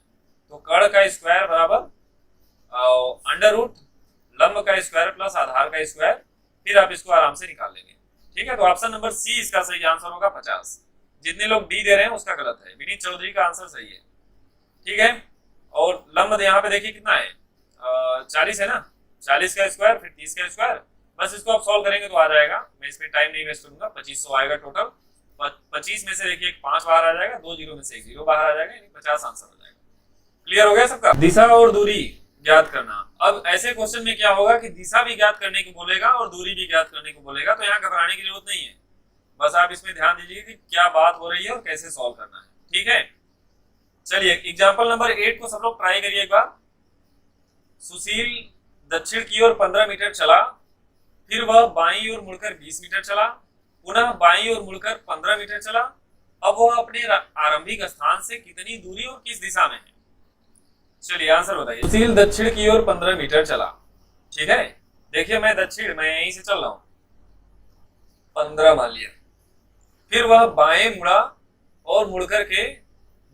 तो कर्ण का स्क्वायर बराबर अंडर रूट लंब का स्क्वायर प्लस आधार का स्क्वायर, फिर आप इसको आराम से निकाल लेंगे। ठीक है, तो ऑप्शन नंबर सी इसका सही आंसर होगा 50। जितने लोग डी दे रहे हैं उसका गलत है, विनीत चौधरी का आंसर सही है। ठीक है, और लंब यहाँ पे देखिए कितना है, 40 है ना, 40 का स्क्वायर फिर 30 का स्क्वायर। बस इसको आप सॉल्व करेंगे तो आ जाएगा, मैं इसमें टाइम नहीं वेस्ट करूंगा। 2500 आएगा टोटल। 25 में से देखिए एक 5 बाहर आ जाएगा, 2 जीरो में से एक जीरो बाहर आ जाएगा, यानी 50 आंसर हो जाएगा। क्लियर हो गया सबका। दिशा और दूरी ज्ञात करना। अब ऐसे क्वेश्चन में क्या होगा कि दिशा भी ज्ञात करने को बोलेगा और दूरी भी ज्ञात करने को बोलेगा, तो यहाँ घबराने की जरूरत नहीं है। बस आप इसमें ध्यान दीजिए कि क्या बात हो रही है और कैसे सॉल्व करना है। ठीक है, चलिए एग्जाम्पल नंबर 8 को सब लोग ट्राई करिए एक बार। सुशील दक्षिण की ओर 15 मीटर चला, फिर वह बाईं ओर मुड़कर 20 मीटर चला, पुनः बाईं ओर मुड़कर 15 मीटर चला। अब वह अपने आरंभिक स्थान से कितनी दूरी और किस दिशा में है। चलिए आंसर बताइए। सुशील दक्षिण की ओर 15 मीटर चला। ठीक है, देखिए मैं यहीं से चल रहा हूं, 15 मान लिया। फिर वह बाएं मुड़ा और मुड़कर के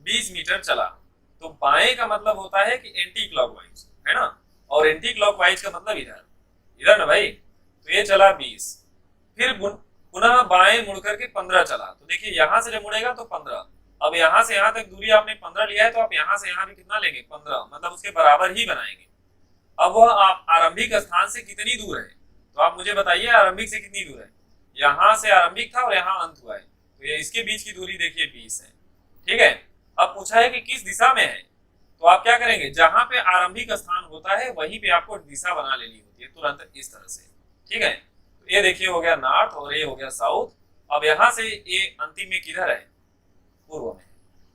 20 मीटर चला। तो बाएं का मतलब होता है कि एंटी क्लॉकवाइज, है ना, और एंटी क्लॉकवाइज का मतलब इधर इधर ना भाई। तो ये चला 20, फिर पुनः बाएं मुड़कर के 15 चला। तो देखिए यहां से जब मुड़ेगा तो 15। अब यहां से यहां तक दूरी आपने 15 लिया है, तो आप यहां से यहां भी कितना लेंगे, 15, मतलब उसके बराबर ही बनाएंगे। अब वह आप आरंभिक स्थान से कितनी दूर है, तो आप मुझे बताइए आरंभिक से कितनी दूर है। यहां से आरंभिक था और यहां अंत हुआ है, तो ये इसके बीच की दूरी देखिए 20 है। ठीक है, अब पूछा है कि किस दिशा में है, तो आप क्या करेंगे, जहां पे आरंभिक स्थान होता है वहीं पे आपको दिशा बना लेनी होती है तुरंत इस तरह से। ठीक है, तो ये देखिए हो गया नॉर्थ और ये हो गया साउथ। अब यहां से ये अंतिम में किधर है, पूर्व में।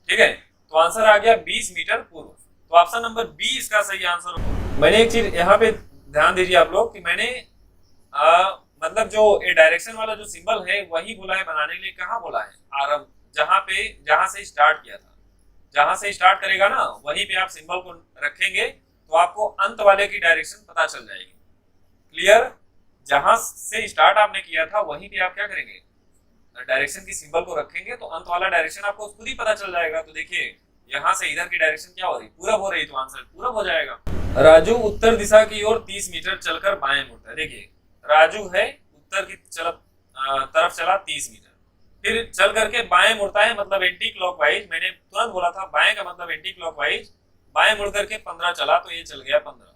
ठीक है, तो आंसर आ गया 20 मीटर पूर्व। तो ऑप्शन नंबर बी इसका सही आंसर। मैंने एक चीज यहाँ पे ध्यान दीजिए आप लोग कि मैंने मतलब जो ये डायरेक्शन वाला जो सिंबल है वही बोला है बनाने के लिए। कहाँ बोला है, आरंभ, जहां से स्टार्ट किया था, जहां से स्टार्ट करेगा ना वहीं पे आप सिंबल को रखेंगे, तो आपको अंत वाले की डायरेक्शन पता चल जाएगी। क्लियर, जहां से स्टार्ट आपने किया था वहीं पे आप क्या करेंगे, डायरेक्शन की सिंबल को रखेंगे, तो अंत वाला डायरेक्शन आपको खुद ही पता चल जाएगा। तो देखिए यहाँ से इधर की डायरेक्शन क्या हो रही, पूरब हो रही, तो आंसर पूरब हो जाएगा। राजू उत्तर दिशा की ओर 30 मीटर चलकर बाएं मुड़ता है। देखिए राजू है उत्तर की तरफ चला 30 मीटर, फिर चल करके बाएं मुड़ता है, मतलब एंटी क्लॉकवाइज। मैंने तुरंत बोला था बाएं का मतलब एंटी क्लॉकवाइज। बाएं मुड़ करके 15 चला, तो ये चल गया 15।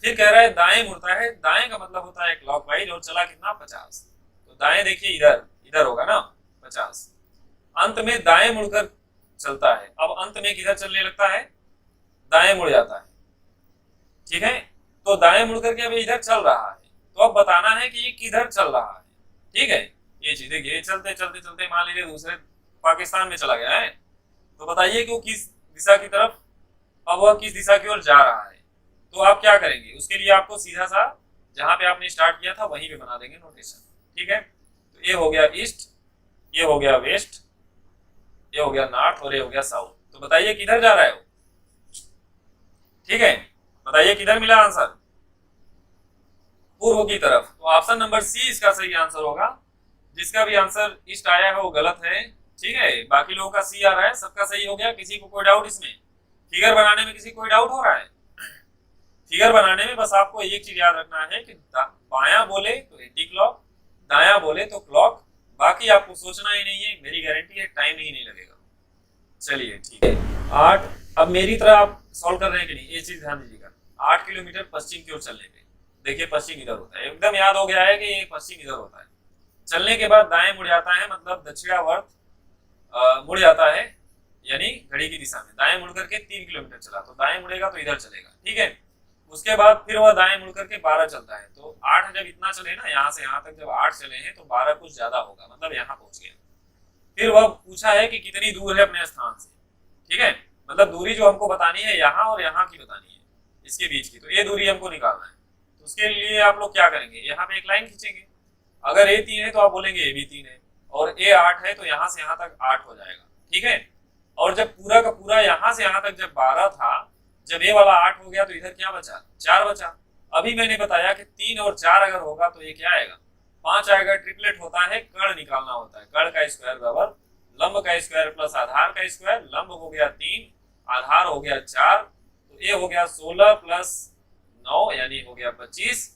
फिर कह रहा है दाएं मुड़ता है, दाएं का मतलब होता है क्लॉकवाइज, और चला कितना, 50। तो दाएं देखिए इधर इधर होगा ना 50। अंत में दाएं मुड़कर चलता है। अब अंत में किधर चलने लगता है, दाएं मुड़ जाता है। ठीक है, तो दाएं मुड़ करके अब इधर चल रहा है, तो अब बताना है कि ये किधर चल रहा है। ठीक है, ये चीज देखिए, चलते चलते चलते मान लीजिए दूसरे पाकिस्तान में चला गया है, तो बताइए कि वो किस दिशा की तरफ, अब वह किस दिशा की ओर जा रहा है। तो आप क्या करेंगे, उसके लिए आपको सीधा सा जहां पे आपने स्टार्ट किया था वहीं पे बना देंगे नोटेशन। ठीक है, तो ये हो गया ईस्ट, ये हो गया वेस्ट, ये हो गया नॉर्थ और ये हो गया साउथ। तो बताइए किधर जा रहा है वो। ठीक है, बताइए किधर मिला आंसर, पूर्व की तरफ। तो ऑप्शन नंबर सी इसका सही आंसर होगा। जिसका भी आंसर ईस्ट आया है वो गलत है। ठीक है, बाकी लोगों का सी आ रहा है, सबका सही हो गया। किसी को कोई डाउट इसमें, फिगर बनाने में किसी को कोई डाउट हो रहा है। फिगर बनाने में बस आपको एक चीज याद रखना है कि बायां बोले तो एंटी क्लॉक, दायां बोले तो क्लॉक, बाकी आपको सोचना ही नहीं है, मेरी गारंटी है टाइम ही नहीं लगेगा। चलिए ठीक है, 8, अब मेरी तरह आप सॉल्व कर रहे हैं कि नहीं, ये चीज ध्यान दीजिएगा। 8 किलोमीटर पश्चिम की ओर चलने पे, देखिए पश्चिम इधर होता है, एकदम याद हो गया है कि ये पश्चिम इधर होता है। चलने के बाद दाएं मुड़ जाता है, मतलब दक्षिणावर्त मुड़ जाता है, यानी घड़ी की दिशा में। दाएं मुड़ करके 3 किलोमीटर चला, तो दाएं मुड़ेगा तो इधर चलेगा। ठीक है, उसके बाद फिर वह दाएं मुड़ करके 12 चलता है। तो 8 जब इतना चले ना, यहाँ से यहाँ तक जब 8 चले हैं, तो 12 कुछ ज्यादा होगा, मतलब यहाँ पहुंच गया। फिर वह पूछा है कि कितनी दूर है अपने स्थान से। ठीक है, मतलब दूरी जो हमको बतानी है यहाँ और यहाँ की बतानी है, इसके बीच की, तो ये दूरी हमको निकालना है। तो उसके लिए आप लोग क्या करेंगे, यहाँ पे एक लाइन खींचेंगे। अगर ए 3 है तो आप बोलेंगे ए भी 3 है, और ए 8 है तो यहाँ से यहाँ तक 8 हो जाएगा। ठीक है, और जब पूरा का पूरा यहाँ से यहाँ तक जब 12 था, जब ए वाला 8 हो गया तो इधर क्या बचा, 4 बचा। अभी मैंने बताया कि 3 और 4 अगर होगा तो ये क्या आएगा, 5 आएगा। ट्रिपलेट होता है, कर्ण निकालना होता है। कर्ण का स्क्वायर बराबर लंब का स्क्वायर प्लस आधार का स्क्वायर। लंब हो गया 3, आधार हो गया 4, तो ए हो गया 16 प्लस 9 यानी हो गया 25।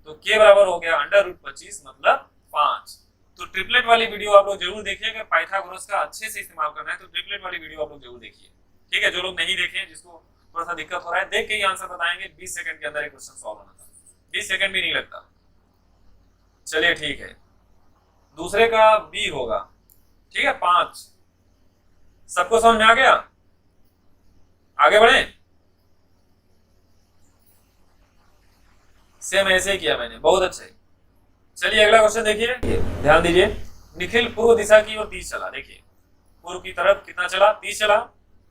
तो के बराबर हो गया √25 मतलब 5। तो ट्रिपलेट वाली वीडियो आप लोग जरूर देखिए। अगर पाइथागोरस का अच्छे से इस्तेमाल करना है तो ट्रिपलेट वाली वीडियो आप लोग जरूर देखिए। ठीक है, जो लोग नहीं देखे, जिसको थोड़ा सा दिक्कत हो रहा है, देख के ही आंसर बताएंगे। 20 सेकंड के अंदर एक क्वेश्चन सॉल्व होना था, 20 सेकंड भी नहीं लगता। चलिए ठीक है, दूसरे का बी होगा। ठीक है, 5। सबको समझ में आ गया? आगे बढ़े। सेम ऐसे ही किया मैंने, बहुत अच्छे। चलिए अगला क्वेश्चन देखिए, ध्यान दीजिए। निखिल पूर्व दिशा की ओर 30 चला। देखिए पूर्व की तरफ कितना चला, 30 चला।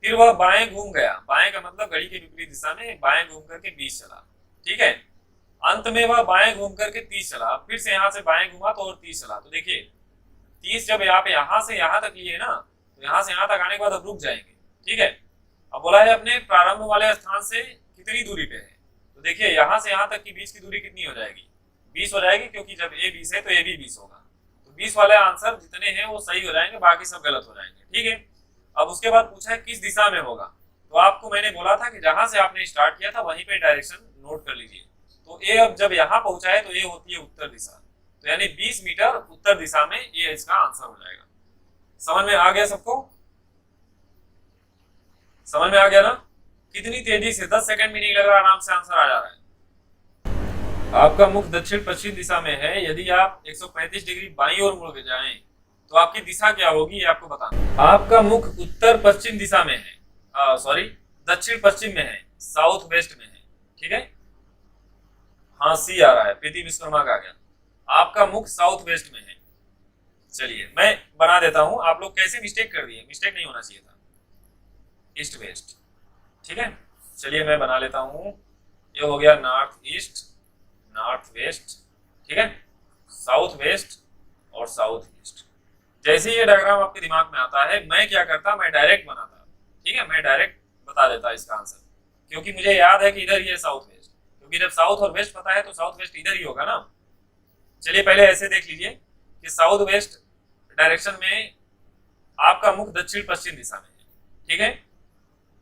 फिर वह बाएं घूम गया, बाएं का मतलब घड़ी के विपरीत दिशा में, बाएं घूम करके 20 चला। ठीक है, अंत में वह बाएं घूम करके 30 चला। फिर से यहां से बाएं घुमा तो और 30 चला। तो देखिए 30 जब आप यहां से यहां तक लिए ना, तो यहां से यहां तक आने के बाद अब रुक जाएंगे। ठीक है, अब बोला है अपने प्रारंभ वाले स्थान से कितनी दूरी पे है। तो देखिए यहां से यहां तक की बीच की दूरी कितनी हो जाएगी, 20 हो जाएगी, क्योंकि जब ए 20 है तो ए भी 20 होगा। तो 20 वाले आंसर जितने हैं वो सही हो जाएंगे, बाकी सब गलत हो जाएंगे। ठीक है, अब उसके बाद पूछा है किस दिशा में होगा। तो आपको मैंने बोला था कि जहां से आपने स्टार्ट किया था वहीं पे डायरेक्शन नोट कर लीजिए। तो ए अब जब यहाँ पहुंचा है तो ये होती है उत्तर दिशा, तो यानी 20 मीटर उत्तर दिशा में ये इसका आंसर हो जाएगा। समझ में आ गया सबको? समझ में आ गया ना? कितनी तेजी से, 10 सेकंड भी नहीं लग रहा, आराम से आंसर आ जा रहा है। आपका मुख दक्षिण पश्चिम दिशा में है। यदि आप 135 डिग्री बाईं ओर मुड़ जाएं तो आपकी दिशा क्या होगी, ये आपको बताना। आपका मुख उत्तर पश्चिम दिशा में है, सॉरी दक्षिण पश्चिम में है, साउथ वेस्ट में है। ठीक है, हाँ सी आ रहा है, प्रीति विश्वकर्मा का आ गया। आपका मुख साउथ वेस्ट में है। चलिए मैं बना देता हूं, आप लोग कैसे मिस्टेक कर दिए, मिस्टेक नहीं होना चाहिए था, ईस्ट वेस्ट। ठीक है, चलिए मैं बना लेता हूं। ये हो गया नॉर्थ ईस्ट, नॉर्थ वेस्ट। ठीक है, साउथ वेस्ट और साउथ ईस्ट। जैसे ये डायग्राम आपके दिमाग में आता है, मैं क्या करता, मैं डायरेक्ट बनाता। ठीक है, मैं डायरेक्ट बता देता इसका आंसर, क्योंकि मुझे याद है कि इधर ही है साउथ वेस्ट, क्योंकि जब साउथ और वेस्ट पता है तो साउथ वेस्ट इधर ही होगा ना। चलिए पहले ऐसे देख लीजिए कि साउथ वेस्ट डायरेक्शन में आपका मुख दक्षिण पश्चिम दिशा में है। ठीक है,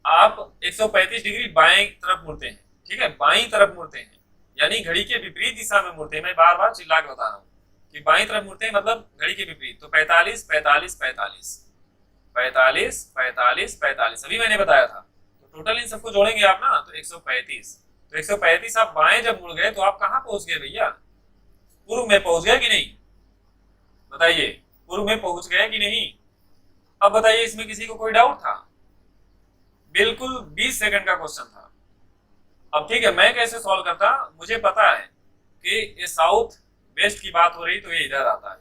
आप 135 डिग्री बाएं तरफ मुड़ते हैं। ठीक है, बाईं तरफ मुड़ते हैं, यानी घड़ी के विपरीत दिशा में मुड़ते हैं। मैं बार बार चिल्ला के बता रहा हूँ कि बाईं तरफ मुड़ते हैं मतलब घड़ी के विपरीत। तो 45 45 45 45 45 45 अभी मैंने बताया था। तो टोटल इन सबको जोड़ेंगे आप ना, तो 135। तो 135 आप बाएं जब मुड़ गए तो आप कहाँ पहुंच गए भैया, पूर्व में पहुंच गए कि नहीं, बताइए पूर्व में पहुंच गए कि नहीं। अब बताइए इसमें किसी को कोई डाउट था? बिल्कुल 20 सेकंड का क्वेश्चन था। अब ठीक है, मैं कैसे सॉल्व करता, मुझे पता है कि ये साउथ वेस्ट की बात हो रही तो ये इधर आता है,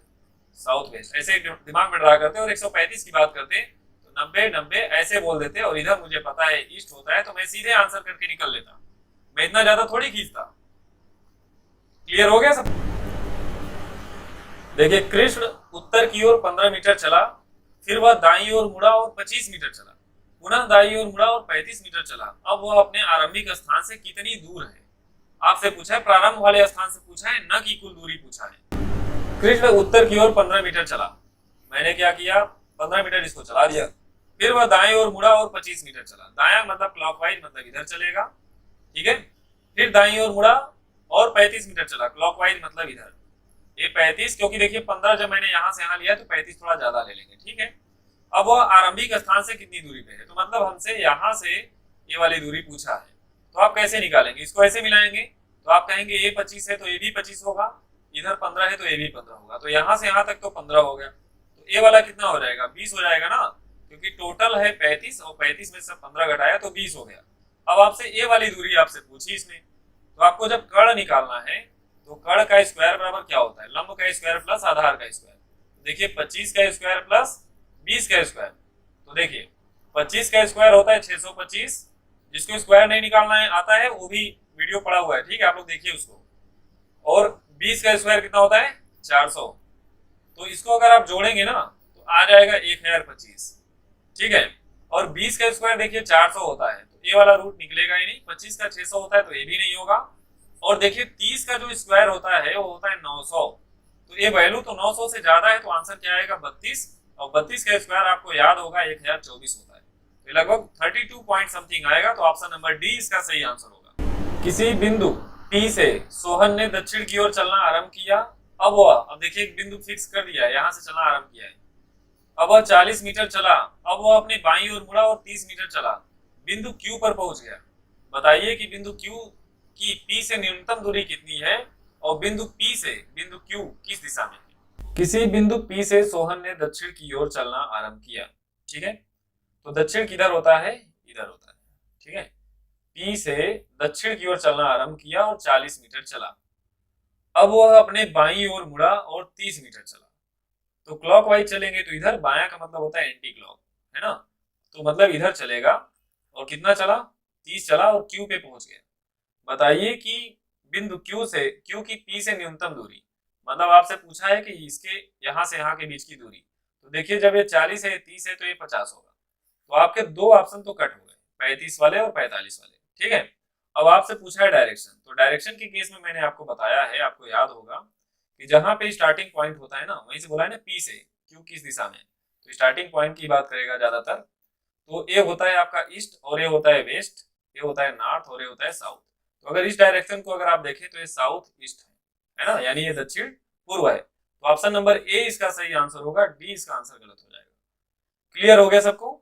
साउथ वेस्ट। ऐसे दिमाग में ड्रा करते और 135 की बात करते तो 90 90 ऐसे बोल देते, और इधर मुझे पता है ईस्ट होता है तो मैं सीधे आंसर करके निकल लेता। मैं इतना ज्यादा थोड़ी खींचता। क्लियर हो गया सब? देखिए कृष्ण उत्तर की ओर 15 मीटर चला, फिर वह दाईं ओर मुड़ा और 25 मीटर चला, पुनः दाईं ओर मुड़ा और 35 मीटर चला। अब वह अपने आरंभिक स्थान से कितनी दूर है? आपसे पूछा है, प्रारंभ वाले स्थान से पूछा है, न कि कुल दूरी पूछा है। कृष्ण उत्तर की ओर 15 मीटर चला, मैंने क्या किया, 15 मीटर इसको चला दिया। फिर वह दाएं ओर मुड़ा और 25 मीटर चला। दायां मतलब क्लॉकवाइज, मतलब इधर चलेगा। ठीक है, फिर दाईं ओर मुड़ा और 35 मीटर चला, क्लॉकवाइज मतलब इधर। ये 35, क्योंकि देखिए 15 जब मैंने यहां से यहां लिया तो 35 थोड़ा ज्यादा ले लेंगे। ठीक है, अब वह आरंभिक स्थान से कितनी दूरी पे है, तो मतलब हमसे यहां से ये वाली दूरी पूछा है। तो आप कैसे निकालेंगे, इसको ऐसे मिलाएंगे। तो आप कहेंगे ये 25 है तो ये भी 25 होगा, इधर 15 है तो ये भी 15 होगा। तो यहां से यहां तक तो 15 हो गया, तो ये वाला कितना हो जाएगा, 20 हो जाएगा ना, क्योंकि टोटल है 35 और 35 में से 15 घटाया तो 20 हो गया। अब आपसे ये वाली दूरी आपसे पूछी इसने, तो आपको जब कर्ण निकालना है तो कर्ण का स्क्वायर बराबर क्या होता है, लंब का स्क्वायर प्लस आधार का स्क्वायर। देखिए 25 का स्क्वायर प्लस 20 का स्क्वायर। तो देखिए 25 का स्क्वायर होता है 625। जिसको स्क्वायर नहीं निकालना है आता है वो भी वीडियो पड़ा हुआ है, ठीक है, आप लोग देखिए उसको। और 20 का स्क्वायर कितना होता है 400। तो इसको अगर आप जोड़ेंगे ना तो आ जाएगा 1025, ठीक है। और 20 का स्क्वायर देखिए 400 होता है, तो ये वाला रूट निकलेगा ही नहीं। 25 का 600 होता है तो ये भी नहीं होगा। और देखिए 30 का जो स्क्वायर होता है वो होता है 900, तो ये वैल्यू तो 900 से ज्यादा है, तो आंसर क्या आएगा 32। और 32 का स्क्वायर आपको याद होगा 1024 होता है, तो लगभग 32 पॉइंट समथिंग आएगा। तो ऑप्शन नंबर डी इसका सही आंसर होगा। किसी बिंदु P से सोहन ने दक्षिण की ओर चलना आरंभ किया। अब देखिए एक बिंदु फिक्स कर दिया है, यहाँ से चलना आरंभ किया है। अब वह 40 मीटर चला। अब वह अपने बाईं ओर मुड़ा और 30 मीटर चला, बिंदु Q पर पहुंच गया। बताइए कि बिंदु Q की P से न्यूनतम दूरी कितनी है और बिंदु P से बिंदु Q किस दिशा में है। किसी बिंदु P से सोहन ने दक्षिण की ओर चलना आरंभ किया, ठीक है। तो दक्षिण किधर होता है, इधर होता है, ठीक है। P से दक्षिण की ओर चलना आरंभ किया और 40 मीटर चला। अब वह अपने बाईं ओर मुड़ा और 30 मीटर चला। तो क्लॉकवाइज चलेंगे तो इधर, बायां का मतलब होता है एंटी क्लॉक, है ना। तो मतलब इधर चलेगा और कितना चला 30 चला और Q पे पहुंच गया। बताइए कि बिंदु Q से Q की P से न्यूनतम दूरी, मतलब आपसे पूछा है कि इसके यहाँ से यहाँ के बीच की दूरी। तो देखिए जब ये 40 है 30 है तो ये 50 होगा। तो आपके दो ऑप्शन तो कट हो गए, 35 वाले और 45 वाले, ठीक है। अब आपसे पूछा है डायरेक्शन, तो डायरेक्शन के केस में मैंने आपको बताया है, आपको याद होगा कि जहां पे स्टार्टिंग पॉइंट होता है ना, वहीं से बोला है ना P से Q किस दिशा में, तो स्टार्टिंग पॉइंट की बात करेगा ज्यादातर। तो ये होता है आपका ईस्ट और ये होता है वेस्ट, ये होता है नॉर्थ और ये होता है साउथ। तो अगर इस डायरेक्शन को अगर आप देखें तो ये साउथ ईस्ट है ना, यानी ये दक्षिण पूर्व है। तो ऑप्शन नंबर ए इसका सही आंसर होगा, डी इसका आंसर गलत हो जाएगा। क्लियर हो गया सबको?